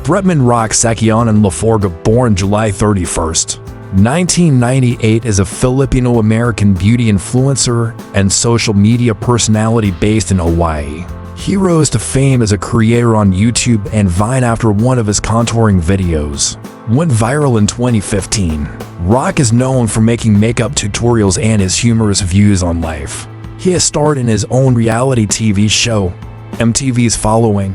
Bretman Rock Sakyanan Laforga, born July 31st, 1998, is a Filipino-American beauty influencer and social media personality based in Hawaii. He rose to fame as a creator on YouTube and Vine after one of his contouring videos went viral in 2015. Rock is known for making makeup tutorials and his humorous views on life. He has starred in his own reality TV show, MTV's Following,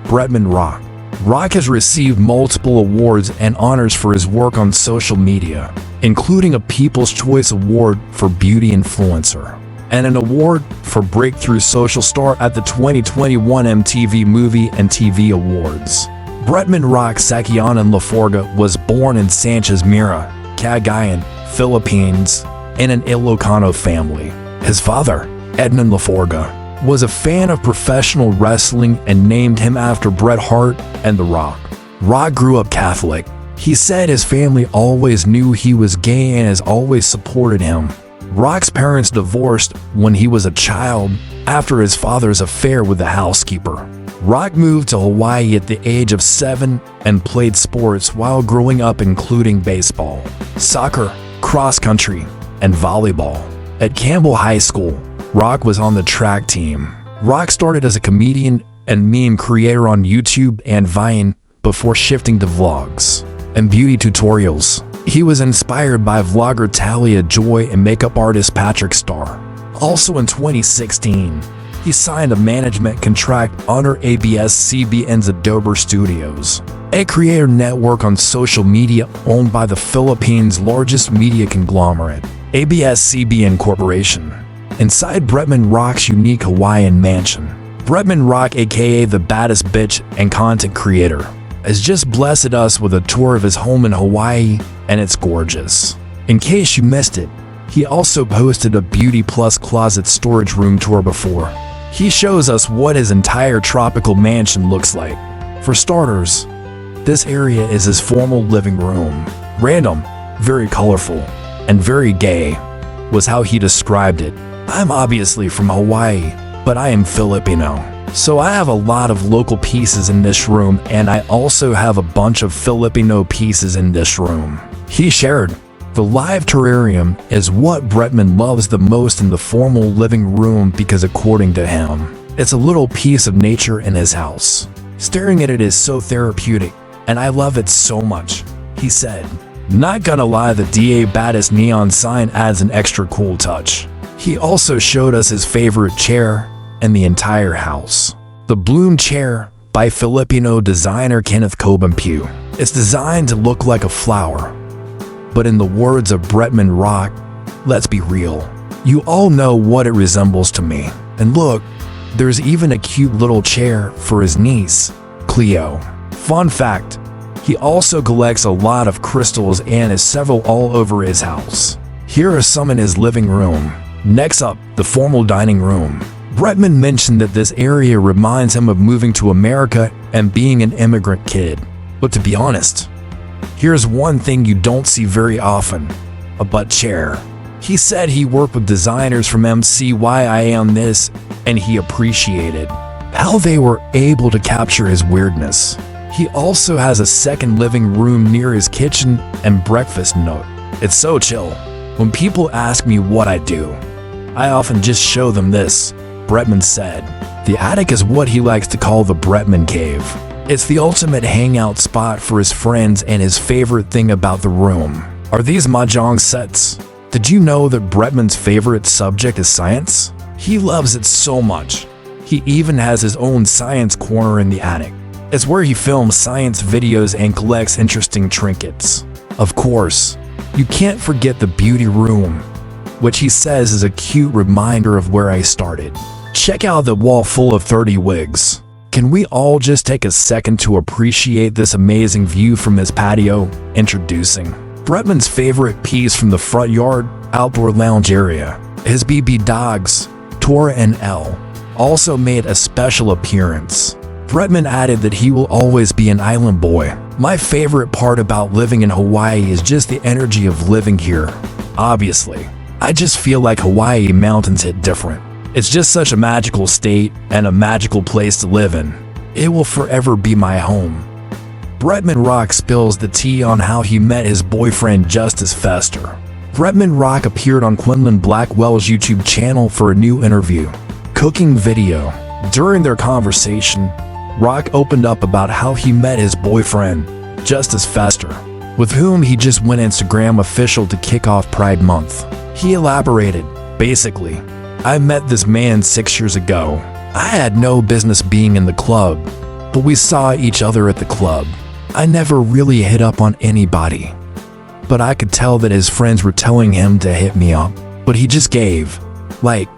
Bretman Rock. Rock has received multiple awards and honors for his work on social media, including a People's Choice Award for Beauty Influencer and an award for Breakthrough Social Star at the 2021 MTV Movie and TV Awards. Bretman Rock Sakyanan Laforga was born in Sanchez Mira, Cagayan, Philippines, in an Ilocano family. His father, Ednan Laforga, was a fan of professional wrestling and named him after Bret Hart and The Rock. Rock grew up Catholic. He said his family always knew he was gay and has always supported him. Rock's parents divorced when he was a child after his father's affair with the housekeeper. Rock moved to Hawaii at the age of 7 and played sports while growing up, including baseball, soccer, cross country, and volleyball. At Campbell High School, Rock was on the track team. Rock started as a comedian and meme creator on YouTube and Vine before shifting to vlogs and beauty tutorials. He was inspired by vlogger Talia Joy and makeup artist Patrick Starr. Also in 2016, he signed a management contract under ABS-CBN's Adobe Studios, a creator network on social media owned by the Philippines' largest media conglomerate, ABS-CBN Corporation. Inside Bretman Rock's unique Hawaiian mansion, Bretman Rock, aka the baddest bitch and content creator, has just blessed us with a tour of his home in Hawaii, and it's gorgeous. In case you missed it, he also posted a Beauty Plus closet storage room tour before. He shows us what his entire tropical mansion looks like. For starters, this area is his formal living room. Random, very colorful, and very gay was how he described it. I'm obviously from Hawaii, but I am Filipino. So I have a lot of local pieces in this room, and I also have a bunch of Filipino pieces in this room. He shared, the live terrarium is what Bretman loves the most in the formal living room because according to him, it's a little piece of nature in his house. Staring at it is so therapeutic, and I love it so much, he said. Not gonna lie, the DA baddest neon sign adds an extra cool touch. He also showed us his favorite chair in the entire house. The Bloom chair by Filipino designer Kenneth Cobenpue. It's designed to look like a flower. But in the words of Bretman Rock, let's be real. You all know what it resembles to me. And look, there's even a cute little chair for his niece, Cleo. Fun fact, he also collects a lot of crystals and has several all over his house. Here are some in his living room. Next up, the formal dining room. Bretman mentioned that this area reminds him of moving to America and being an immigrant kid. But to be honest, here's one thing you don't see very often, a butt chair. He said he worked with designers from MCYI on this, and he appreciated how they were able to capture his weirdness. He also has a second living room near his kitchen and breakfast nook. It's so chill. When people ask me what I do, I often just show them this, Bretman said. The attic is what he likes to call the Bretman Cave. It's the ultimate hangout spot for his friends, and his favorite thing about the room are these mahjong sets. Did you know that Bretman's favorite subject is science? He loves it so much. He even has his own science corner in the attic. It's where he films science videos and collects interesting trinkets. Of course, you can't forget the beauty room, which he says is a cute reminder of where I started. Check out the wall full of 30 wigs. Can we all just take a second to appreciate this amazing view from his patio? Introducing Bretman's favorite piece from the front yard outdoor lounge area. His BB dogs, Tora and Elle, also made a special appearance. Bretman added that he will always be an island boy. My favorite part about living in Hawaii is just the energy of living here. Obviously, I just feel like Hawaii mountains hit different. It's just such a magical state and a magical place to live in. It will forever be my home. Bretman Rock spills the tea on how he met his boyfriend Justice Fester. Bretman Rock appeared on Quinlan Blackwell's YouTube channel for a new interview, cooking video. During their conversation, Rock opened up about how he met his boyfriend, Justice Fester, with whom he just went Instagram official to kick off Pride Month. He elaborated, "Basically, I met this man 6 years ago. I had no business being in the club, but we saw each other at the club. I never really hit up on anybody, but I could tell that his friends were telling him to hit me up, but he just gave, like,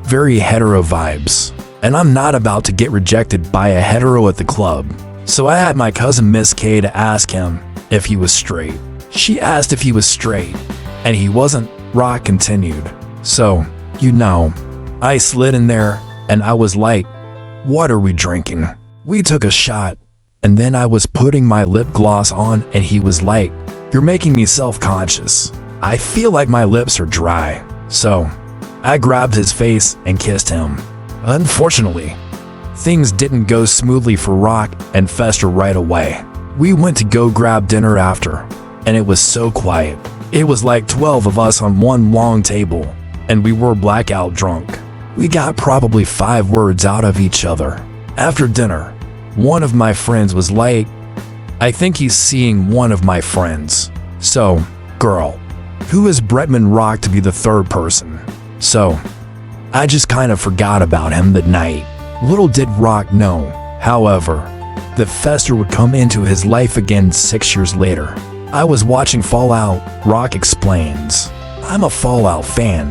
very hetero vibes. And I'm not about to get rejected by a hetero at the club. So I had my cousin Miss K to ask him if he was straight. She asked if he was straight, and he wasn't," Rock continued. "So, I slid in there, and I was like, 'What are we drinking?' We took a shot, and then I was putting my lip gloss on, and he was like, 'You're making me self-conscious. I feel like my lips are dry.' So, I grabbed his face and kissed him. Unfortunately, things didn't go smoothly for Rock and Fester right away. We went to go grab dinner after, and it was so quiet. It was like 12 of us on one long table, and we were blackout drunk. We got probably 5 words out of each other. After dinner, one of my friends was like, 'I think he's seeing one of my friends.' So, girl, who is Bretman Rock to be the third person? So, I just kind of forgot about him that night. Little did Rock know, however, that Fester would come into his life again 6 years later. I was watching Fallout," Rock explains. "I'm a Fallout fan,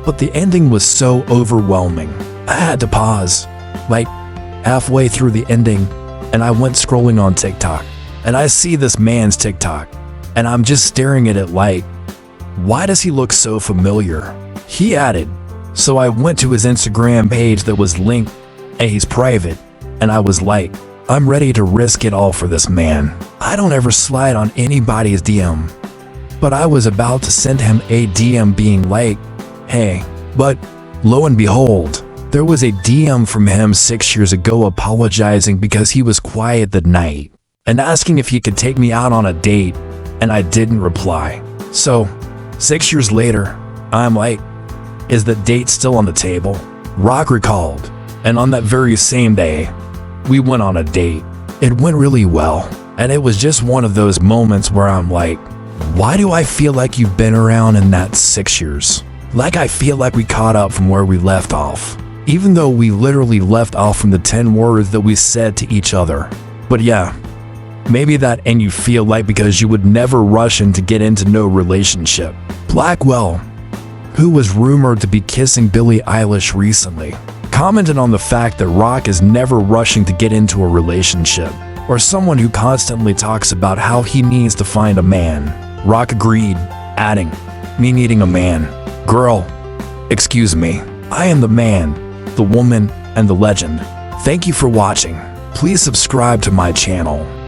but the ending was so overwhelming. I had to pause, like, halfway through the ending, and I went scrolling on TikTok, and I see this man's TikTok, and I'm just staring at it like, why does he look so familiar?" He added, "So I went to his Instagram page that was linked, and he's private, and I was like, I'm ready to risk it all for this man. I don't ever slide on anybody's DM, but I was about to send him a DM being like, hey, but lo and behold, there was a DM from him 6 years ago apologizing because he was quiet that night and asking if he could take me out on a date, and I didn't reply. So, 6 years later, I'm like, is the date still on the table?" Rock recalled, and on that very same day, we went on a date. It went really well, and it was just one of those moments where I'm like, why do I feel like you've been around in that 6 years? Like I feel like we caught up from where we left off, even though we literally left off from the 10 words that we said to each other. But yeah, maybe that and you feel like because you would never rush in to get into no relationship. Blackwell, who was rumored to be kissing Billie Eilish recently, commented on the fact that Rock is never rushing to get into a relationship, or someone who constantly talks about how he needs to find a man. Rock agreed, adding, "Me needing a man. Girl, excuse me. I am the man, the woman, and the legend. Thank you for watching. Please subscribe to my channel."